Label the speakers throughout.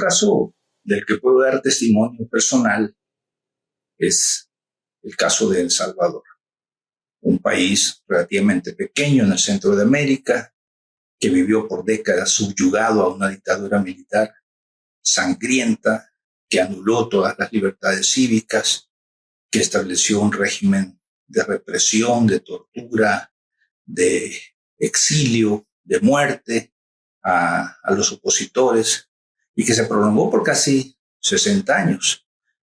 Speaker 1: caso del que puedo dar testimonio personal es el caso de El Salvador, un país relativamente pequeño en el centro de América, que vivió por décadas subyugado a una dictadura militar sangrienta, que anuló todas las libertades cívicas, que estableció un régimen de represión, de tortura, de exilio, de muerte a los opositores, y que se prolongó por casi 60 años.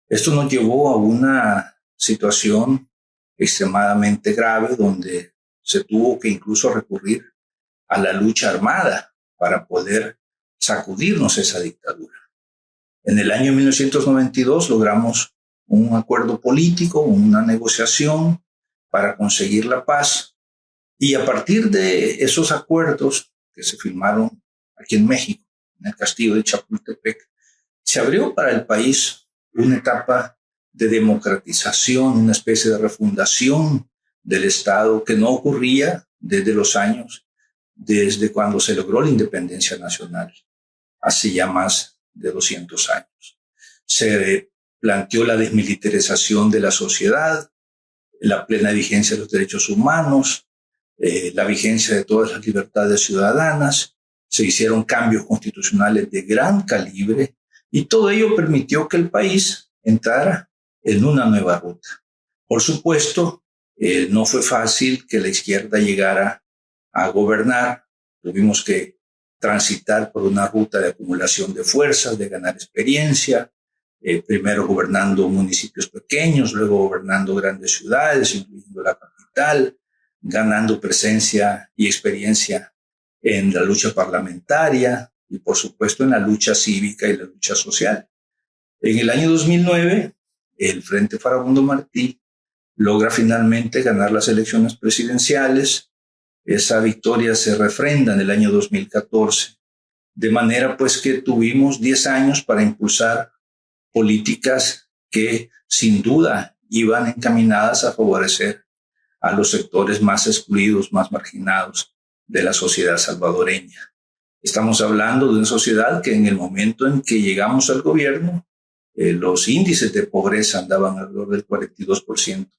Speaker 1: Esto nos llevó a una situación extremadamente grave donde se tuvo que incluso recurrir a la lucha armada para poder sacudirnos esa dictadura. En el año 1992 logramos un acuerdo político, una negociación para conseguir la paz, y a partir de esos acuerdos que se firmaron aquí en México, en el castillo de Chapultepec, se abrió para el país una etapa de democratización, una especie de refundación del Estado que no ocurría desde cuando se logró la independencia nacional, hace ya más de 200 años. Se planteó la desmilitarización de la sociedad, la plena vigencia de los derechos humanos, la vigencia de todas las libertades ciudadanas, se hicieron cambios constitucionales de gran calibre, y todo ello permitió que el país entrara en una nueva ruta. Por supuesto, no fue fácil que la izquierda llegara a gobernar. Tuvimos que transitar por una ruta de acumulación de fuerzas, de ganar experiencia, primero gobernando municipios pequeños, luego gobernando grandes ciudades, incluyendo la capital, ganando presencia y experiencia en la lucha parlamentaria y, por supuesto, en la lucha cívica y la lucha social. En el año 2009, el Frente Farabundo Martí logra finalmente ganar las elecciones presidenciales. Esa victoria se refrenda en el año 2014, de manera pues que tuvimos 10 años para impulsar políticas que sin duda iban encaminadas a favorecer a los sectores más excluidos, más marginados de la sociedad salvadoreña. Estamos hablando de una sociedad que en el momento en que llegamos al gobierno, los índices de pobreza andaban alrededor del 42%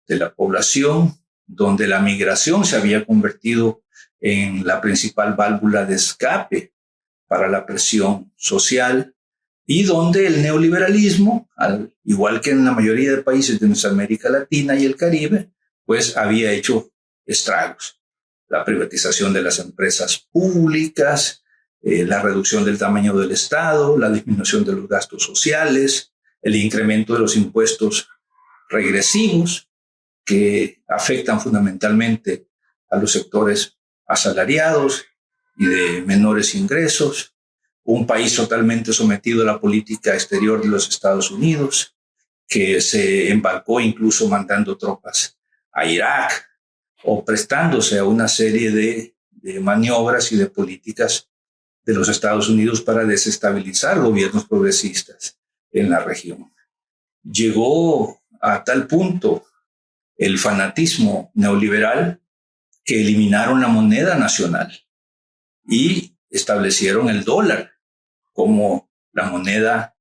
Speaker 1: de la población, donde la migración se había convertido en la principal válvula de escape para la presión social, y donde el neoliberalismo, al igual que en la mayoría de países de nuestra América Latina y el Caribe, pues había hecho estragos. La privatización de las empresas públicas, la reducción del tamaño del Estado, la disminución de los gastos sociales, el incremento de los impuestos regresivos que afectan fundamentalmente a los sectores asalariados y de menores ingresos, un país totalmente sometido a la política exterior de los Estados Unidos, que se embarcó incluso mandando tropas a Irak o prestándose a una serie de maniobras y de políticas de los Estados Unidos para desestabilizar gobiernos progresistas en la región. Llegó a tal punto el fanatismo neoliberal que eliminaron la moneda nacional y establecieron el dólar como la moneda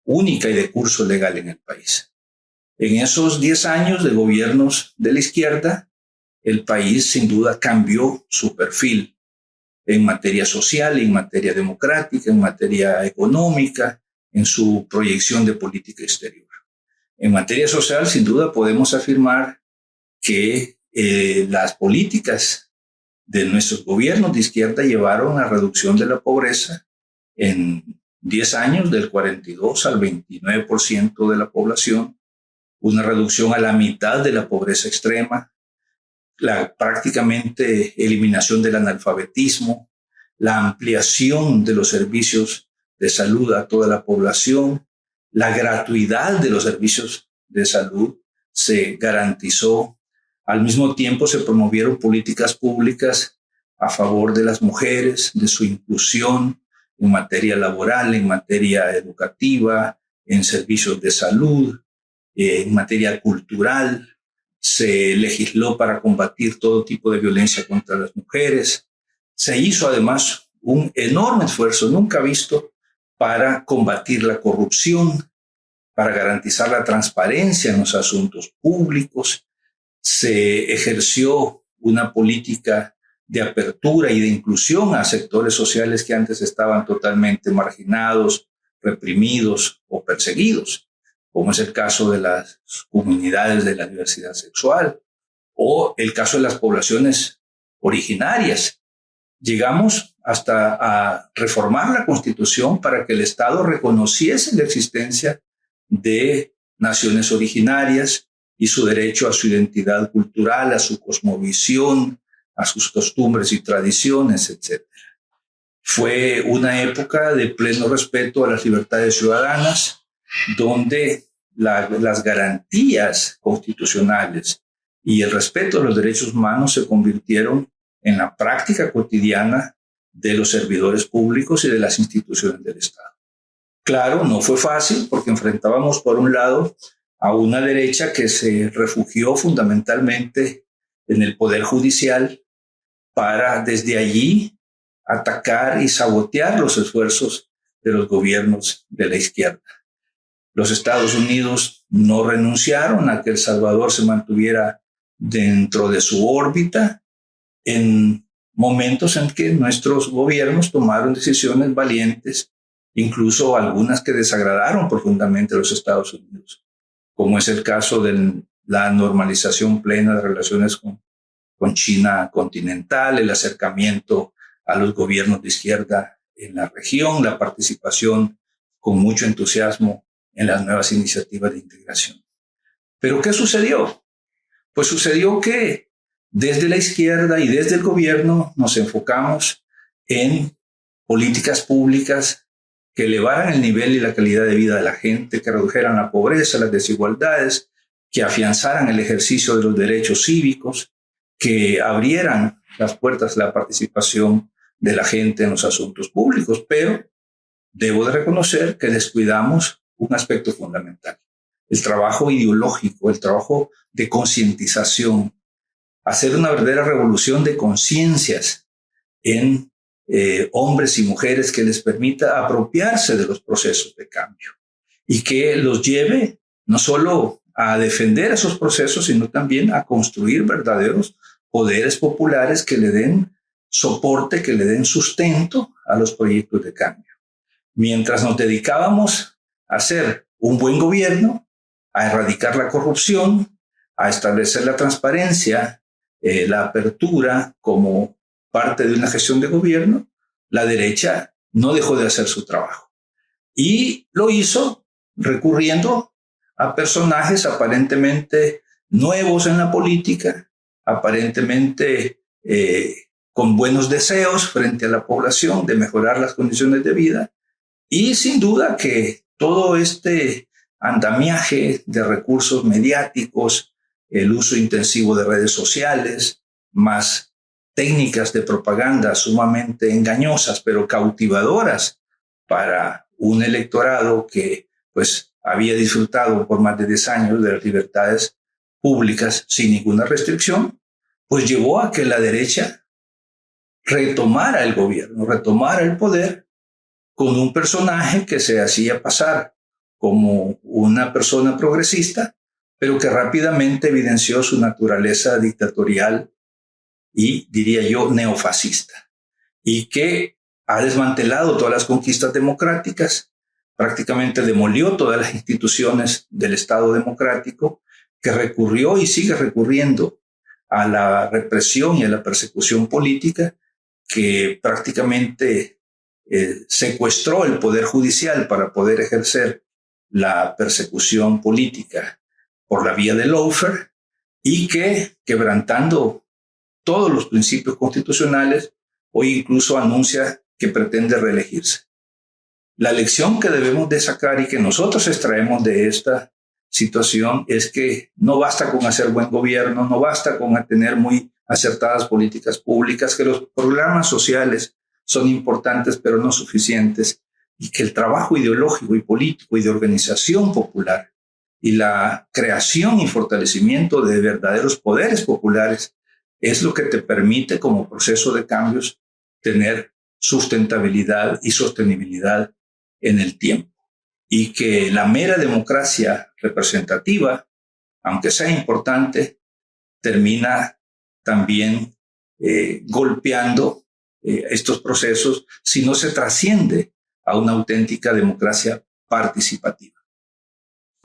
Speaker 1: única y de curso legal en el país. En esos 10 años de gobiernos de la izquierda, el país sin duda cambió su perfil en materia social, en materia democrática, en materia económica, en su proyección de política exterior. En materia social, sin duda, podemos afirmar que las políticas de nuestros gobiernos de izquierda llevaron a reducción de la pobreza en 10 años del 42 al 29% de la población, una reducción a la mitad de la pobreza extrema, la prácticamente eliminación del analfabetismo, la ampliación de los servicios de salud a toda la población, la gratuidad de los servicios de salud se garantizó. Al mismo tiempo se promovieron políticas públicas a favor de las mujeres, de su inclusión en materia laboral, en materia educativa, en servicios de salud, en materia cultural. Se legisló para combatir todo tipo de violencia contra las mujeres. Se hizo además un enorme esfuerzo, nunca visto, para combatir la corrupción, para garantizar la transparencia en los asuntos públicos. Se ejerció una política de apertura y de inclusión a sectores sociales que antes estaban totalmente marginados, reprimidos o perseguidos, como es el caso de las comunidades de la diversidad sexual o el caso de las poblaciones originarias. Llegamos hasta a reformar la Constitución para que el Estado reconociese la existencia de naciones originarias y su derecho a su identidad cultural, a su cosmovisión, a sus costumbres y tradiciones, etc. Fue una época de pleno respeto a las libertades ciudadanas, donde las garantías constitucionales y el respeto a los derechos humanos se convirtieron en la práctica cotidiana de los servidores públicos y de las instituciones del Estado. Claro, no fue fácil porque enfrentábamos por un lado a una derecha que se refugió fundamentalmente en el Poder Judicial para desde allí atacar y sabotear los esfuerzos de los gobiernos de la izquierda. Los Estados Unidos no renunciaron a que El Salvador se mantuviera dentro de su órbita en momentos en que nuestros gobiernos tomaron decisiones valientes, incluso algunas que desagradaron profundamente a los Estados Unidos, como es el caso de la normalización plena de relaciones con China continental, el acercamiento a los gobiernos de izquierda en la región, la participación con mucho entusiasmo en las nuevas iniciativas de integración. ¿Pero qué sucedió? Pues sucedió que desde la izquierda y desde el gobierno nos enfocamos en políticas públicas que elevaran el nivel y la calidad de vida de la gente, que redujeran la pobreza, las desigualdades, que afianzaran el ejercicio de los derechos cívicos, que abrieran las puertas a la participación de la gente en los asuntos públicos. Pero debo de reconocer que descuidamos un aspecto fundamental: el trabajo ideológico, el trabajo de concientización, hacer una verdadera revolución de conciencias en hombres y mujeres que les permita apropiarse de los procesos de cambio y que los lleve no solo a defender esos procesos, sino también a construir verdaderos poderes populares que le den soporte, que le den sustento a los proyectos de cambio. Mientras nos dedicábamos a hacer un buen gobierno, a erradicar la corrupción, a establecer la transparencia, la apertura como parte de una gestión de gobierno, la derecha no dejó de hacer su trabajo. Y lo hizo recurriendo a personajes aparentemente nuevos en la política, aparentemente con buenos deseos frente a la población de mejorar las condiciones de vida. Y sin duda que todo este andamiaje de recursos mediáticos, el uso intensivo de redes sociales, más técnicas de propaganda sumamente engañosas, pero cautivadoras para un electorado que pues había disfrutado por más de 10 años de las libertades públicas sin ninguna restricción, pues llevó a que la derecha retomara el gobierno, retomara el poder con un personaje que se hacía pasar como una persona progresista, pero que rápidamente evidenció su naturaleza dictatorial y, diría yo, neofascista, y que ha desmantelado todas las conquistas democráticas, prácticamente demolió todas las instituciones del Estado democrático, que recurrió y sigue recurriendo a la represión y a la persecución política, que prácticamente secuestró el poder judicial para poder ejercer la persecución política por la vía del lawfare, y que, quebrantando todos los principios constitucionales, hoy incluso anuncia que pretende reelegirse. La lección que debemos de sacar y que nosotros extraemos de esta situación es que no basta con hacer buen gobierno, no basta con tener muy acertadas políticas públicas, que los programas sociales son importantes pero no suficientes, y que el trabajo ideológico y político y de organización popular y la creación y fortalecimiento de verdaderos poderes populares es lo que te permite, como proceso de cambios, tener sustentabilidad y sostenibilidad en el tiempo y que la mera democracia representativa, aunque sea importante, termina también golpeando estos procesos si no se trasciende a una auténtica democracia participativa.